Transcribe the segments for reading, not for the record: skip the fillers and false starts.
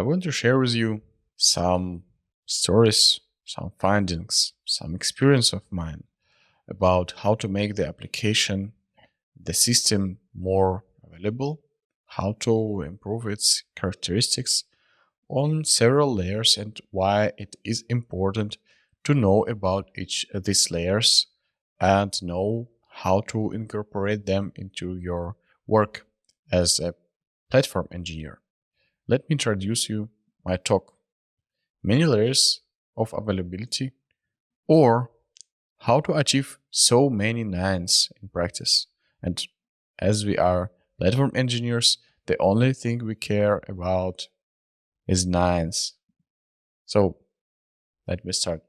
want to share with you some stories, some findings, some experience of mine about how to make the application, the system more available, how to improve its characteristics on several layers, and why it is important to know about each of these layers and know how to incorporate them into your work as a platform engineer. Let me introduce you my talk. Many layers of availability, or how to achieve so many nines in practice. And as we are platform engineers, the only thing we care about is nines. So let me start.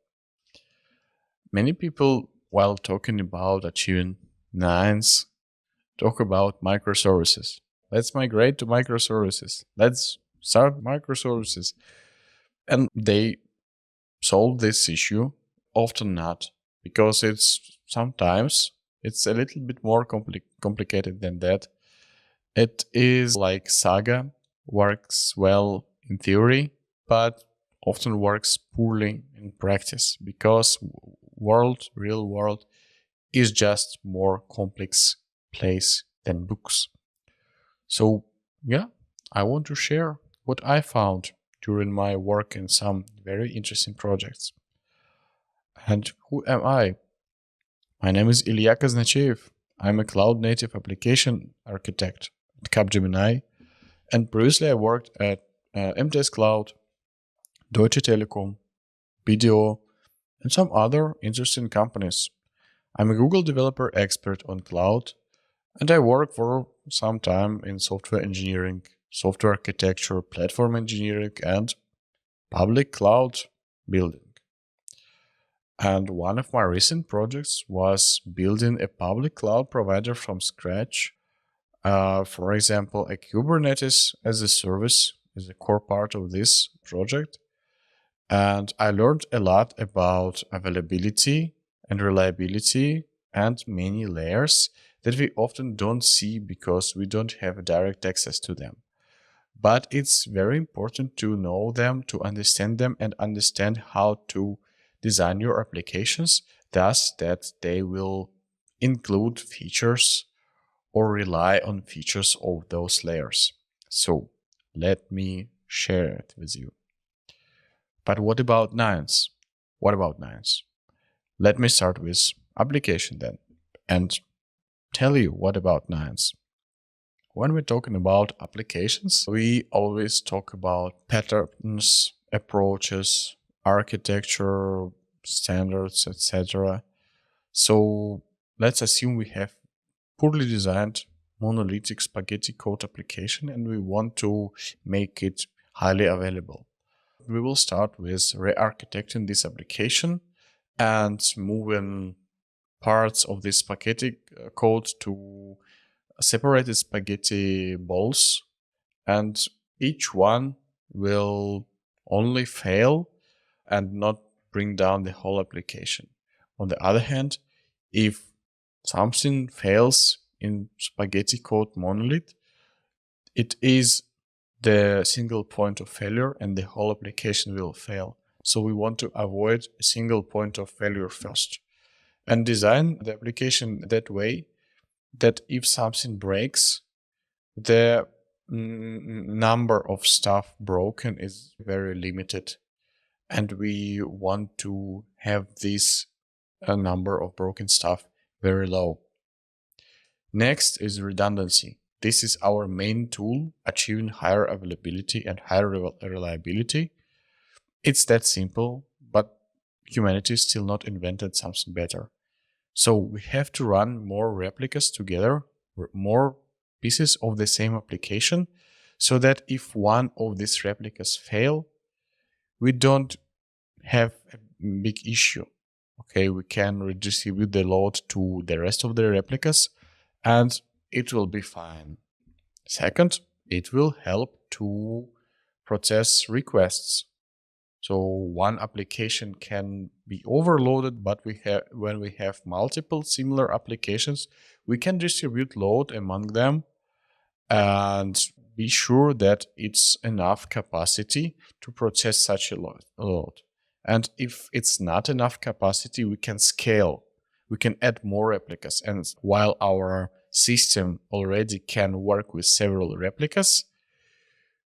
Many people, while talking about achieving nines, talk about microservices. Let's migrate to microservices. Let's start microservices. And they solve this issue? Often not, because sometimes it's a little bit more complicated than that. It is like Saga, works well in theory, but often works poorly in practice, because real world is just more complex place than books. So yeah, I want to share what I found during my work in some very interesting projects. And who am I? My name is Ilya Kaznacheev. I'm a cloud-native application architect at Capgemini, and previously I worked at MTS Cloud, Deutsche Telekom, BDO, and some other interesting companies. I'm a Google developer expert on cloud, and I work for some time in software engineering, software architecture, platform engineering, and public cloud building. And one of my recent projects was building a public cloud provider from scratch. For example, a Kubernetes as a service is a core part of this project. And I learned a lot about availability and reliability and many layers that we often don't see because we don't have direct access to them. But it's very important to know them, to understand them, and understand how to design your applications, thus that they will include features or rely on features of those layers. So let me share it with you. But what about nines? What about nines? Let me start with application then and tell you what about nines. When we're talking about applications, we always talk about patterns, approaches, architecture, standards, etc. So let's assume we have poorly designed monolithic spaghetti code application and we want to make it highly available. We will start with re-architecting this application and moving parts of this spaghetti code to separated spaghetti balls, and each one will only fail and not bring down the whole application. On the other hand, if something fails in spaghetti code monolith, it is the single point of failure and the whole application will fail. So we want to avoid a single point of failure first and design the application that way that if something breaks, the number of stuff broken is very limited, and we want to have this number of broken stuff very low. Next is redundancy. This is our main tool achieving higher availability and higher reliability. It's that simple, but humanity still not invented something better. So we have to run more replicas together, more pieces of the same application, so that if one of these replicas fail, we don't have a big issue. Okay, we can redistribute the load to the rest of the replicas and it will be fine. Second, it will help to process requests. So one application can be overloaded, but when we have multiple similar applications, we can distribute load among them and be sure that it's enough capacity to process such a lot. And if it's not enough capacity, we can scale. We can add more replicas. And while our system already can work with several replicas,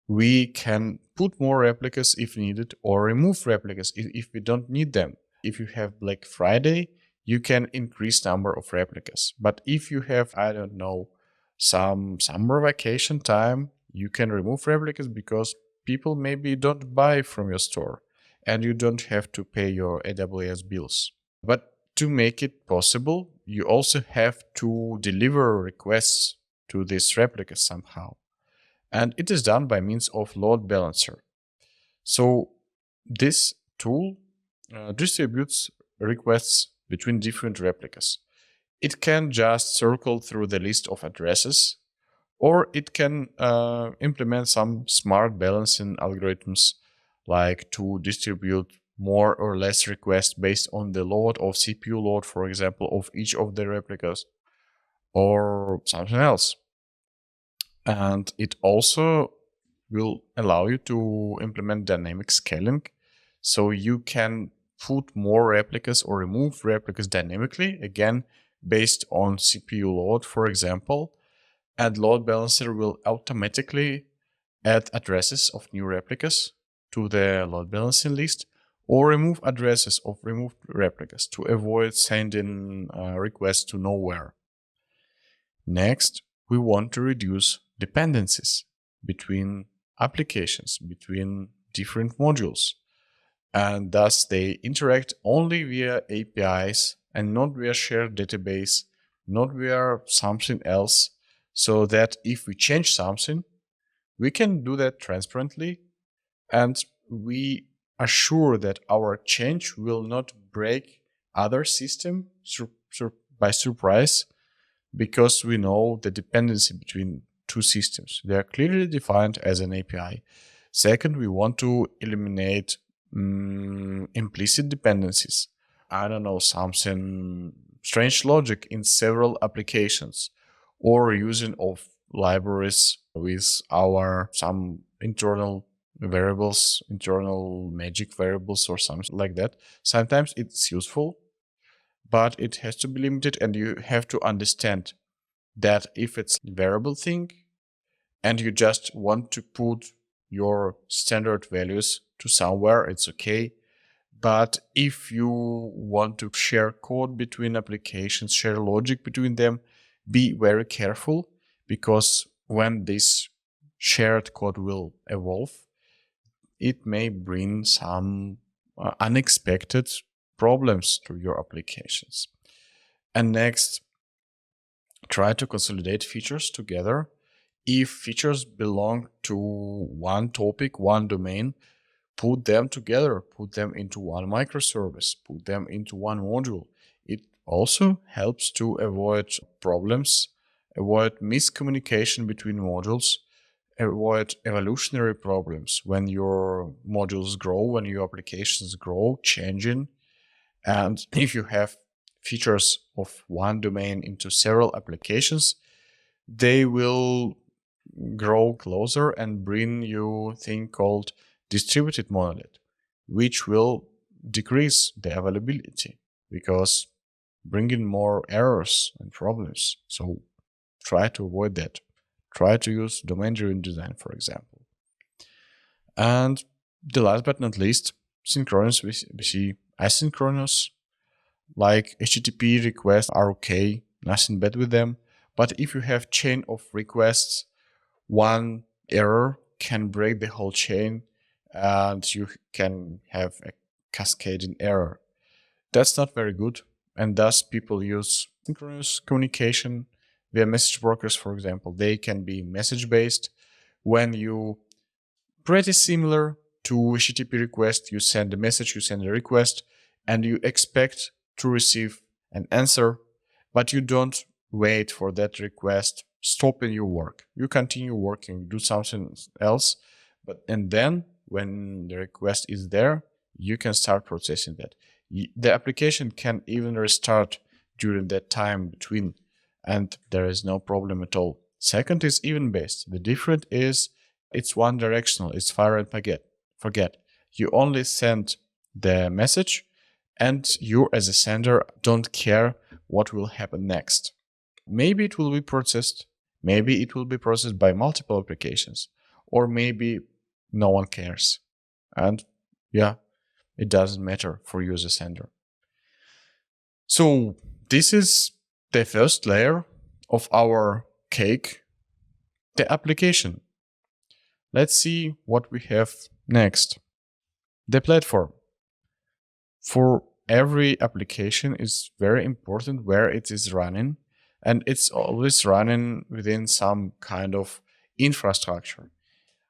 we can put more replicas if needed or remove replicas if we don't need them. If you have Black Friday, you can increase number of replicas. But if you have, I don't know, some summer vacation time, you can remove replicas because people maybe don't buy from your store and you don't have to pay your AWS bills. But to make it possible, you also have to deliver requests to these replicas somehow. And it is done by means of load balancer. So this tool distributes requests between different replicas. It can just circle through the list of addresses, or it can implement some smart balancing algorithms, like to distribute more or less requests based on the load of CPU load, for example, of each of the replicas, or something else. And it also will allow you to implement dynamic scaling. So you can put more replicas or remove replicas dynamically, again, based on CPU load, for example. And load balancer will automatically add addresses of new replicas to the load balancing list, or remove addresses of removed replicas to avoid sending requests to nowhere. Next, we want to reduce dependencies between applications, between different modules. And thus they interact only via APIs and not via shared database, not via something else, so that if we change something, we can do that transparently, and we are sure that our change will not break other system by surprise, because we know the dependency between two systems. They are clearly defined as an API. Second, we want to eliminate implicit dependencies. I don't know, something strange logic in several applications, or using of libraries with our some internal variables, internal magic variables or something like that. Sometimes it's useful, but it has to be limited, and you have to understand that if it's a variable thing and you just want to put your standard values to somewhere, it's okay. But if you want to share code between applications, share logic between them, be very careful, because when this shared code will evolve, it may bring some unexpected problems to your applications. And next, try to consolidate features together. If features belong to one topic, one domain, put them together, put them into one microservice, put them into one module. It also helps to avoid problems, avoid miscommunication between modules, avoid evolutionary problems when your modules grow, when your applications grow, changing. And if you have features of one domain into several applications, they will grow closer and bring you a thing called distributed monolith, which will decrease the availability because bringing more errors and problems. So try to avoid that. Try to use domain-driven design, for example. And the last but not least, synchronous. We see asynchronous, like HTTP requests are okay, nothing bad with them. But if you have chain of requests, one error can break the whole chain and you can have a cascading error. That's not very good. And thus people use synchronous communication via message brokers, for example. They can be message-based. When you pretty similar to HTTP request, you send a message, you send a request, and you expect to receive an answer, but you don't wait for that request stopping your work. You continue working, do something else, and then when the request is there, you can start processing that. The application can even restart during that time between, and there is no problem at all. Second is event-based. The difference is it's one directional. It's fire and forget. You only send the message and you as a sender don't care what will happen next. Maybe it will be processed. Maybe it will be processed by multiple applications. Or maybe no one cares. And yeah, it doesn't matter for you as a sender. So this is the first layer of our cake, the application. Let's see what we have next. The platform. For every application, it's very important where it is running, and it's always running within some kind of infrastructure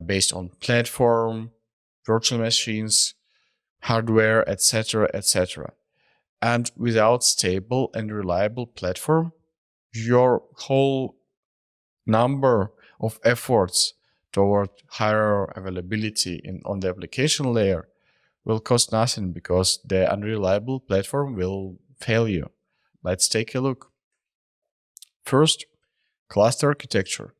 based on platform, virtual machines, hardware, etc., etc. And without stable and reliable platform, your whole number of efforts toward higher availability on the application layer will cost nothing because the unreliable platform will fail you. Let's take a look. First, cluster architecture.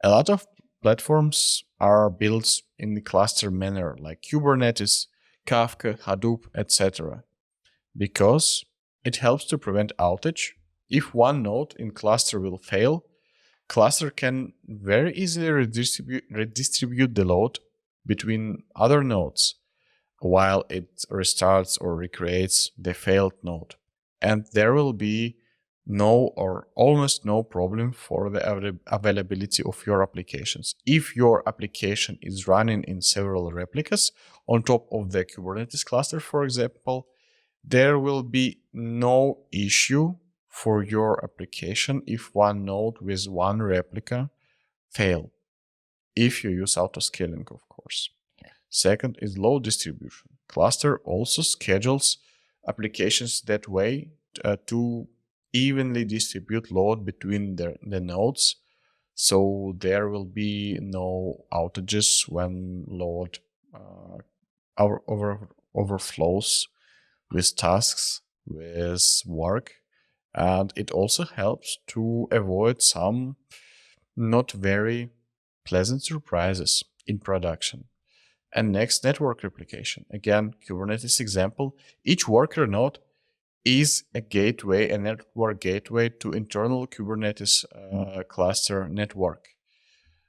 A lot of platforms are built in the cluster manner, like Kubernetes, Kafka, Hadoop, etc. because it helps to prevent outage. If one node in cluster will fail, cluster can very easily redistribute the load between other nodes while it restarts or recreates the failed node. And there will be no or almost no problem for the availability of your applications. If your application is running in several replicas on top of the Kubernetes cluster, for example, there will be no issue for your application if one node with one replica fail, if you use autoscaling, of course. Second is load distribution. Cluster also schedules applications that way to evenly distribute load between the nodes, so there will be no outages when load overflows with tasks, with work, and it also helps to avoid some not very pleasant surprises in production. And next, network replication. Again, Kubernetes example, each worker node is a gateway, a network gateway to internal Kubernetes cluster network.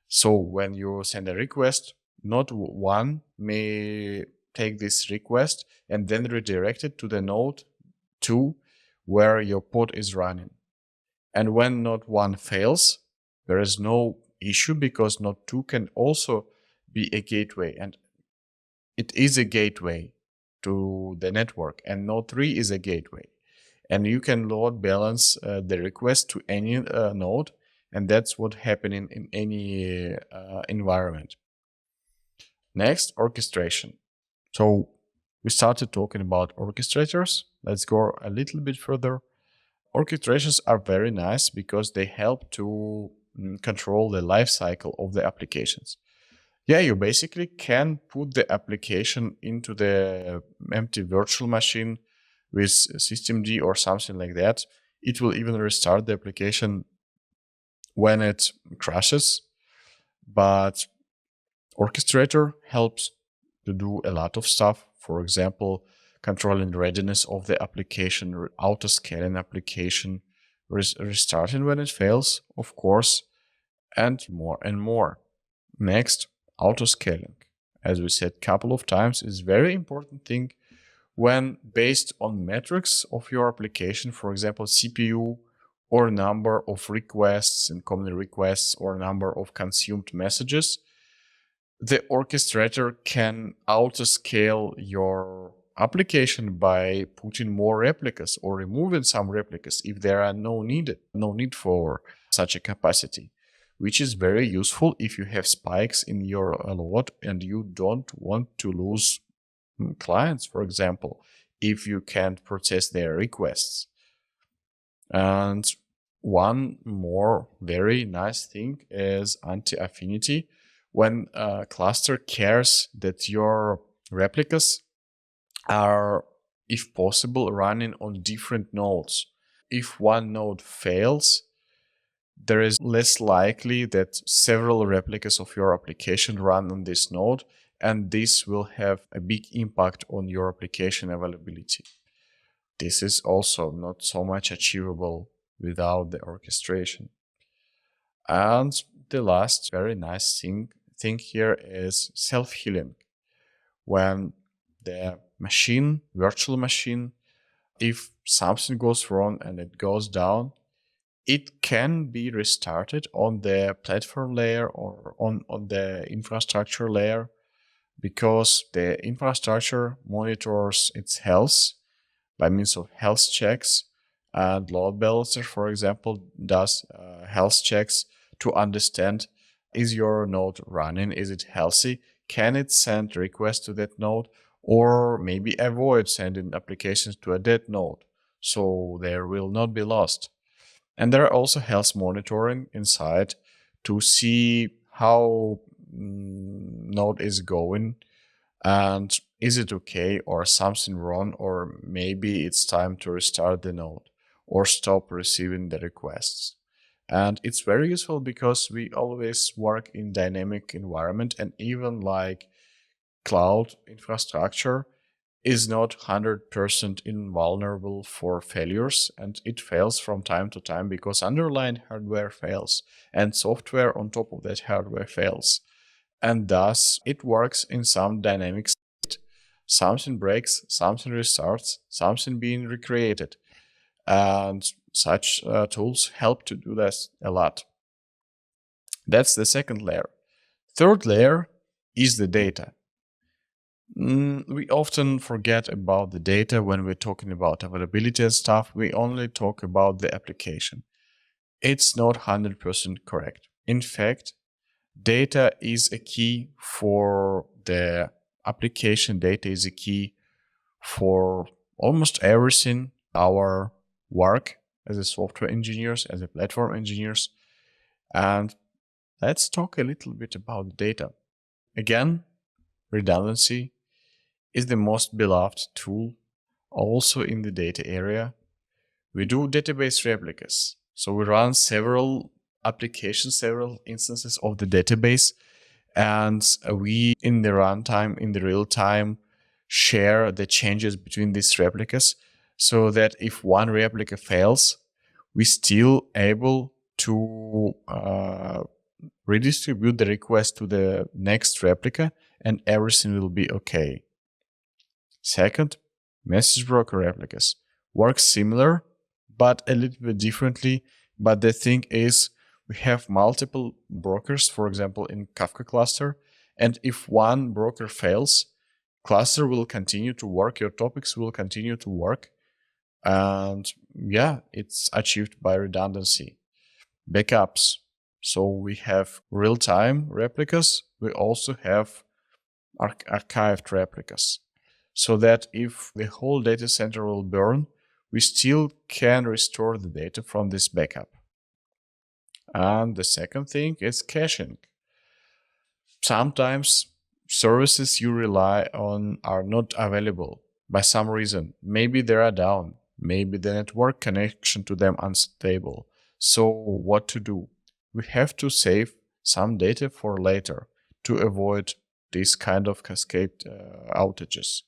So when you send a request, node 1 may take this request and then redirect it to the node 2 where your pod is running. And when node 1 fails, there is no issue because node 2 can also be a gateway, and it is a gateway to the network, and node 3 is a gateway. And you can load balance the request to any node, and that's what's happening in any environment. Next, orchestration. So we started talking about orchestrators. Let's go a little bit further. Orchestrations are very nice because they help to control the life cycle of the applications. Yeah, you basically can put the application into the empty virtual machine with systemd or something like that. It will even restart the application when it crashes. But orchestrator helps to do a lot of stuff. For example, controlling the readiness of the application, auto-scaling application, restarting when it fails, of course, and more and more. Next, auto-scaling. As we said a couple of times, is very important thing when based on metrics of your application, for example, CPU or number of requests, incoming requests, or number of consumed messages, the orchestrator can auto-scale your application by putting more replicas or removing some replicas if there are no need for such a capacity, which is very useful if you have spikes in your load and you don't want to lose clients, for example, if you can't process their requests. And one more very nice thing is anti-affinity. When a cluster cares that your replicas are, if possible, running on different nodes. If one node fails, there is less likely that several replicas of your application run on this node, and this will have a big impact on your application availability. This is also not so much achievable without the orchestration. And the last very nice thing here is self-healing. When the machine, virtual machine, if something goes wrong and it goes down, it can be restarted on the platform layer or on the infrastructure layer, because the infrastructure monitors its health by means of health checks, and load balancer, for example, does health checks to understand, is your node running, is it healthy, can it send requests to that node, or maybe avoid sending applications to a dead node so they will not be lost. And there are also health monitoring inside to see how node is going, and is it okay or something wrong, or maybe it's time to restart the node or stop receiving the requests. And it's very useful because we always work in dynamic environment, and even like cloud infrastructure is not 100% invulnerable for failures, and it fails from time to time because underlying hardware fails and software on top of that hardware fails. And thus it works in some dynamic state. Something breaks, something restarts, something being recreated. And such tools help to do this a lot. That's the second layer. Third layer is the data. We often forget about the data when we're talking about availability and stuff. We only talk about the application. It's not 100% correct. In fact, data is a key for the application. Data is a key for almost everything our work as a software engineers, as a platform engineers. And let's talk a little bit about data. Again, redundancy is the most beloved tool also in the data area. We do database replicas. So we run several applications, several instances of the database, and we in the runtime, in the real time, share the changes between these replicas, so that if one replica fails, we still able to redistribute the request to the next replica and everything will be okay. Second, message broker replicas work similar but a little bit differently. But the thing is, we have multiple brokers, for example, in Kafka cluster. And if one broker fails, cluster will continue to work, your topics will continue to work. And yeah, it's achieved by redundancy. Backups. So we have real-time replicas. We also have archived replicas, so that if the whole data center will burn, we still can restore the data from this backup. And the second thing is caching. Sometimes services you rely on are not available by some reason. Maybe they are down. Maybe the network connection to them unstable. So what to do? We have to save some data for later to avoid this kind of cascade outages.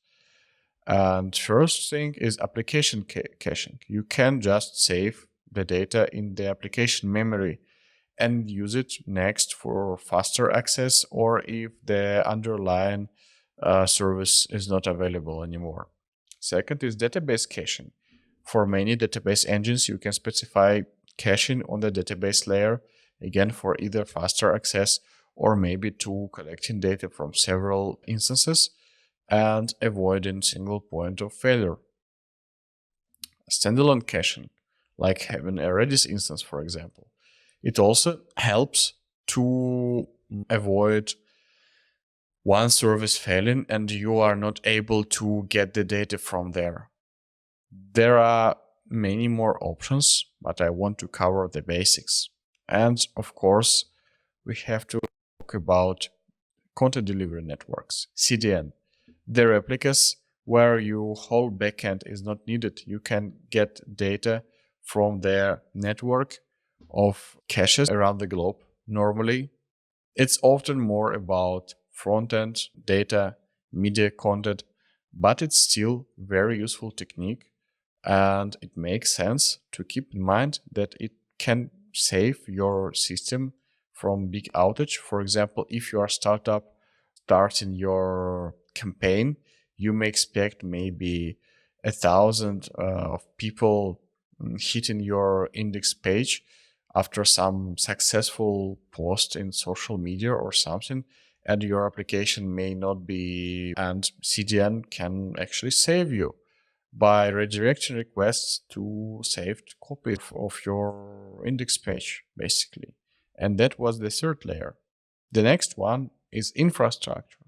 And first thing is application caching. You can just save the data in the application memory and use it next for faster access, or if the underlying service is not available anymore. Second is database caching. For many database engines, you can specify caching on the database layer, again for either faster access or maybe to collecting data from several instances and avoiding single point of failure. Standalone caching, like having a Redis instance, for example. It also helps to avoid one service failing and you are not able to get the data from there. There are many more options, but I want to cover the basics. And of course, we have to talk about content delivery networks, CDN. The replicas where your whole backend is not needed. You can get data from their network of caches around the globe normally. It's often more about front-end data, media content, but it's still very useful technique, and it makes sense to keep in mind that it can save your system from big outage. For example, if you are a startup starting your campaign, you may expect maybe 1,000 of people hitting your index page after some successful post in social media or something, and your application may not be, and CDN can actually save you by redirecting requests to saved copy of your index page, basically. And that was the third layer. The next one is infrastructure.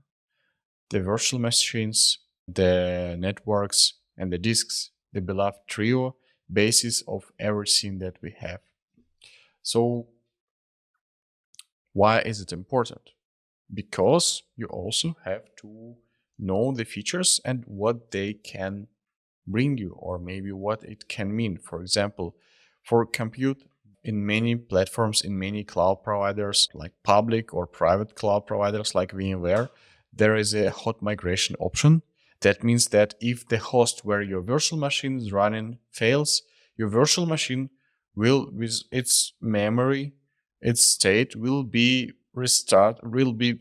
The virtual machines, the networks, and the disks, the beloved trio, basis of everything that we have. So why is it important? Because you also have to know the features and what they can bring you, or maybe what it can mean. For example, for compute in many platforms, in many cloud providers, like public or private cloud providers like VMware, there is a hot migration option. That means that if the host where your virtual machine is running fails, your virtual machine will, with its memory, its state, will be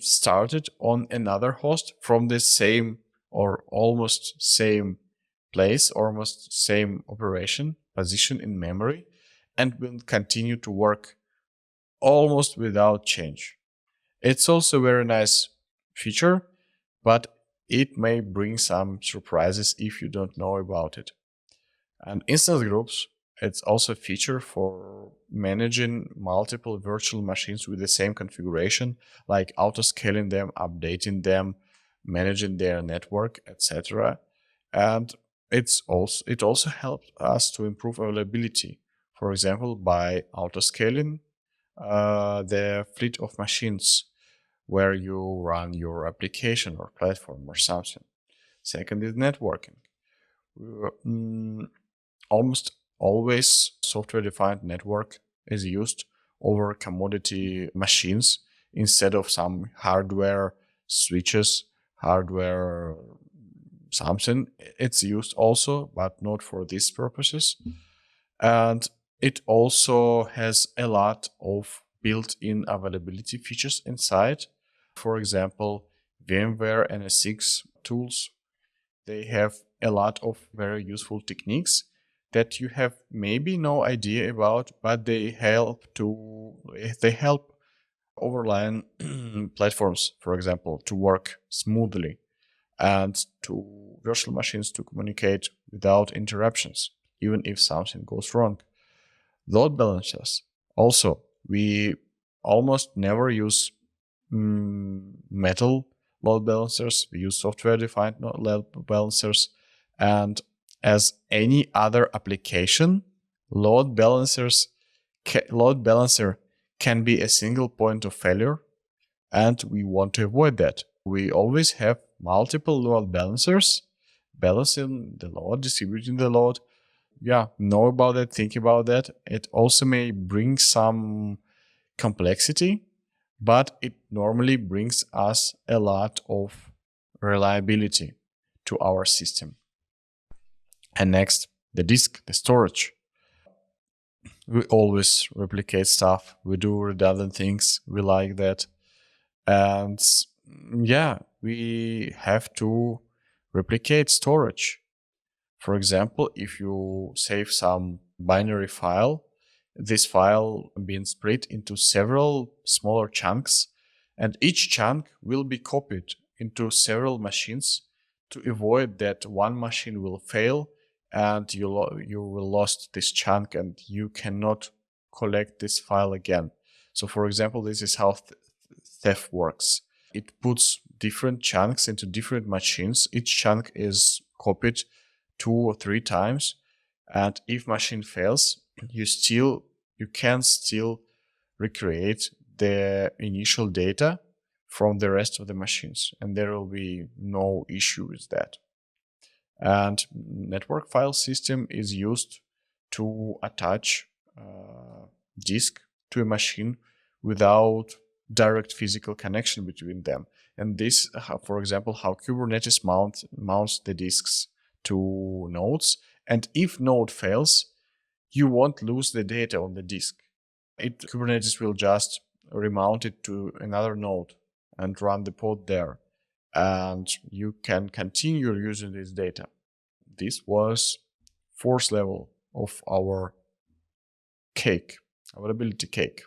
started on another host from the same or almost same place, almost same operation position in memory, and will continue to work almost without change. It's also a very nice feature, but it may bring some surprises if you don't know about it. And instance groups, it's also a feature for managing multiple virtual machines with the same configuration, like auto-scaling them, updating them, managing their network, etc. And it also helps us to improve availability. For example, by auto-scaling the fleet of machines where you run your application or platform or something. Second is networking. Almost always software-defined network is used over commodity machines instead of some hardware switches, hardware something. It's used also, but not for these purposes. And it also has a lot of built-in availability features inside. For example, VMware NSX tools, they have a lot of very useful techniques that you have maybe no idea about, but they help overline platforms, for example, to work smoothly and to virtual machines to communicate without interruptions, even if something goes wrong. Load balancers. Also, we almost never use metal load balancers. We use software-defined load balancers. And as any other application, load balancer can be a single point of failure, and we want to avoid that. We always have multiple load balancers, balancing the load, distributing the load. Yeah, know about it, think about that. It also may bring some complexity, but it normally brings us a lot of reliability to our system. And next, the disk, the storage. We always replicate stuff. We do redundant things. We like that. And yeah, we have to replicate storage. For example, if you save some binary file, this file being split into several smaller chunks, and each chunk will be copied into several machines to avoid that one machine will fail and you will lost this chunk and you cannot collect this file again. So for example, this is how theft works. It puts different chunks into different machines. Each chunk is copied 2 or 3 times, and if machine fails, you can still recreate the initial data from the rest of the machines, and there will be no issue with that. And network file system is used to attach disk to a machine without direct physical connection between them. And this, for example, how Kubernetes mounts the disks to nodes. And if node fails, you won't lose the data on the disk. Kubernetes will just remount it to another node and run the pod there. And you can continue using this data. This was fourth level of our cake, availability cake.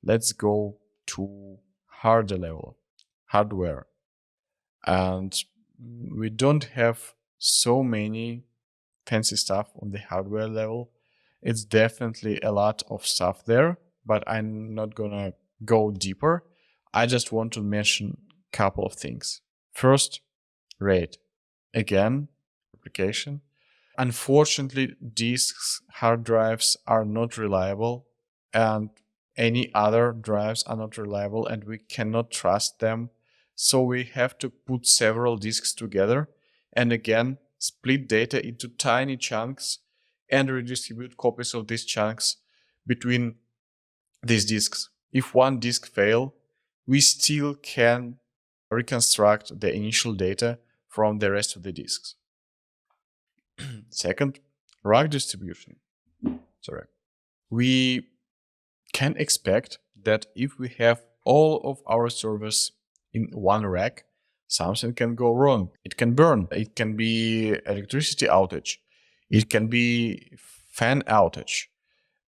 Let's go to harder level, hardware. And we don't have so many fancy stuff on the hardware level. It's definitely a lot of stuff there, but I'm not gonna go deeper. I just want to mention a couple of things. First, RAID. Again, replication. Unfortunately, disks, hard drives are not reliable, and any other drives are not reliable, and we cannot trust them. So we have to put several disks together and again split data into tiny chunks and redistribute copies of these chunks between these disks. If one disk fails, we still can reconstruct the initial data from the rest of the disks. Second, rack distribution. We can expect that if we have all of our servers in one rack, something can go wrong. It can burn. It can be electricity outage. It can be fan outage,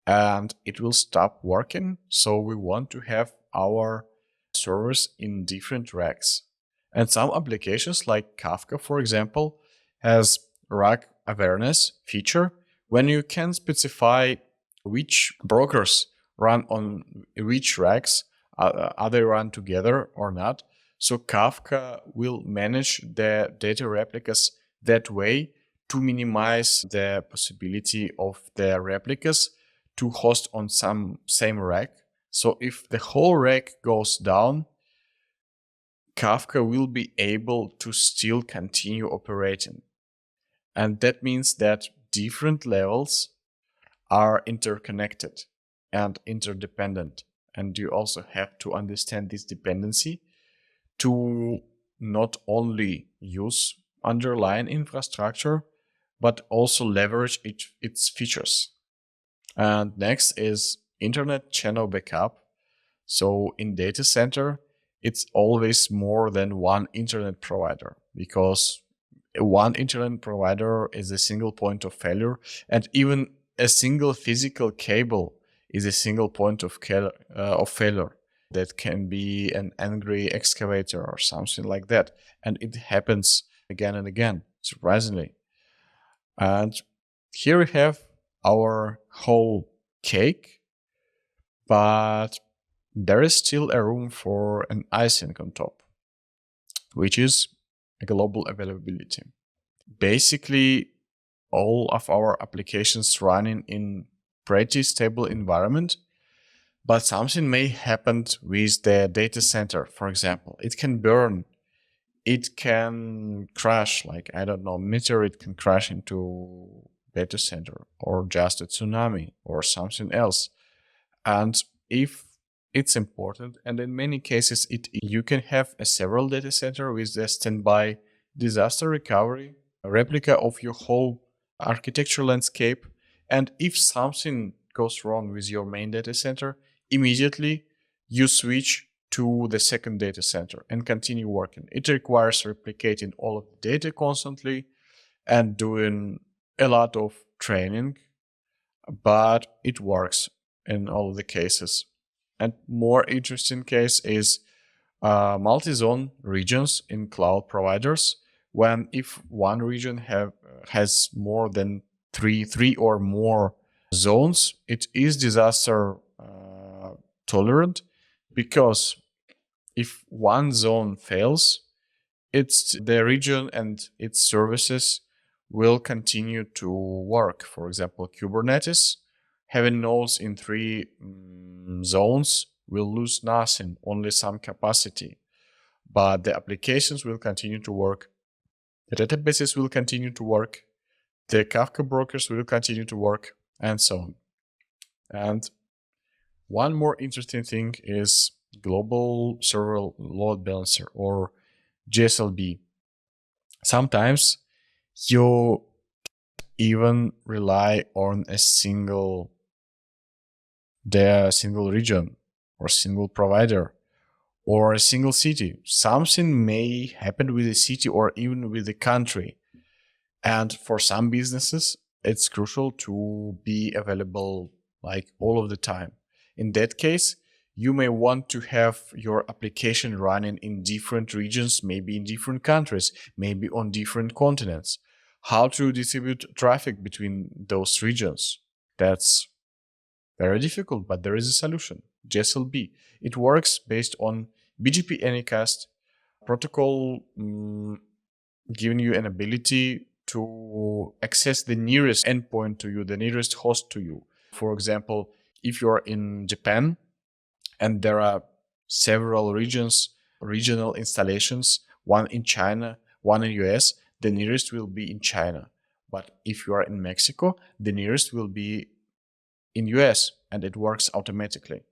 and it will stop working. So we want to have our servers in different racks. And some applications like Kafka, for example, has rack awareness feature when you can specify which brokers run on which racks, are they run together or not. So Kafka will manage the data replicas that way to minimize the possibility of the replicas to host on some same rack. So if the whole rack goes down, Kafka will be able to still continue operating. And that means that different levels are interconnected and interdependent. And you also have to understand this dependency to not only use underlying infrastructure, but also leverage its features. And next is internet channel backup. So in data center, it's always more than one internet provider, because one internet provider is a single point of failure, and even a single physical cable is a single point of failure. That can be an angry excavator or something like that. And it happens again and again, surprisingly. And here we have our whole cake, but there is still a room for an icing on top, which is a global availability. Basically, all of our applications running in pretty stable environment, but something may happen with the data center. For example, it can burn, it can crash, like, I don't know, meteorite can crash into data center, or just a tsunami or something else. And if it's important, and in many cases you can have a several data center with a standby disaster recovery, a replica of your whole architecture landscape. And if something goes wrong with your main data center, immediately you switch to the second data center and continue working. It requires replicating all of the data constantly and doing a lot of training, but it works in all of the cases. And more interesting case is multi-zone regions in cloud providers. When if one region has more than three or more zones, it is disaster tolerant, because if one zone fails, it's the region and its services will continue to work. For example, Kubernetes, having nodes in three zones, will lose nothing, only some capacity. But the applications will continue to work. The databases will continue to work. The Kafka brokers will continue to work, and so on. And One more interesting thing is global server load balancer, or GSLB. Sometimes you even rely on a single region or single provider or a single city. Something may happen with a city or even with a country. And for some businesses, it's crucial to be available like all of the time. In that case, you may want to have your application running in different regions, maybe in different countries, maybe on different continents. How to distribute traffic between those regions? That's very difficult, but there is a solution. GSLB. It works based on BGP Anycast protocol, giving you an ability to access the nearest endpoint to you, the nearest host to you. For example, if you're in Japan and there are several regional installations, one in China, one in US, the nearest will be in China. But if you are in Mexico, the nearest will be in US, and it works automatically.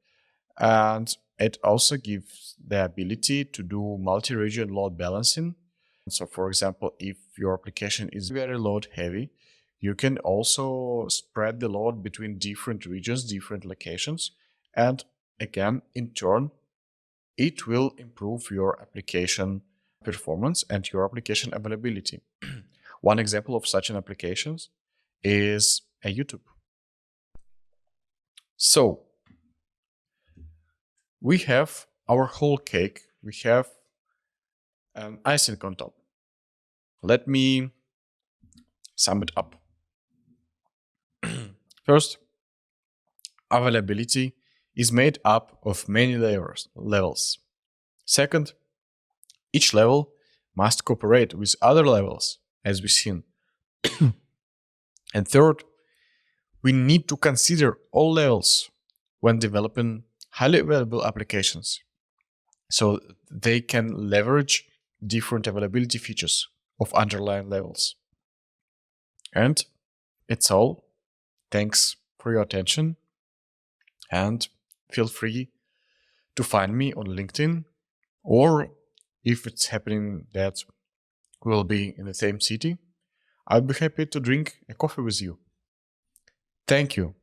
And it also gives the ability to do multi-region load balancing. So for example, if your application is very load heavy, you can also spread the load between different regions, different locations. And again, in turn, it will improve your application performance and your application availability. One example of such an application is a YouTube. So we have our whole cake. We have icing on top. Let me sum it up. First, availability is made up of many levels. Second, each level must cooperate with other levels, as we've seen. And third, we need to consider all levels when developing highly available applications, so they can leverage different availability features of underlying levels. And it's all. Thanks for your attention, and feel free to find me on LinkedIn, or if it's happening that we'll be in the same city, I'll be happy to drink a coffee with you. Thank you.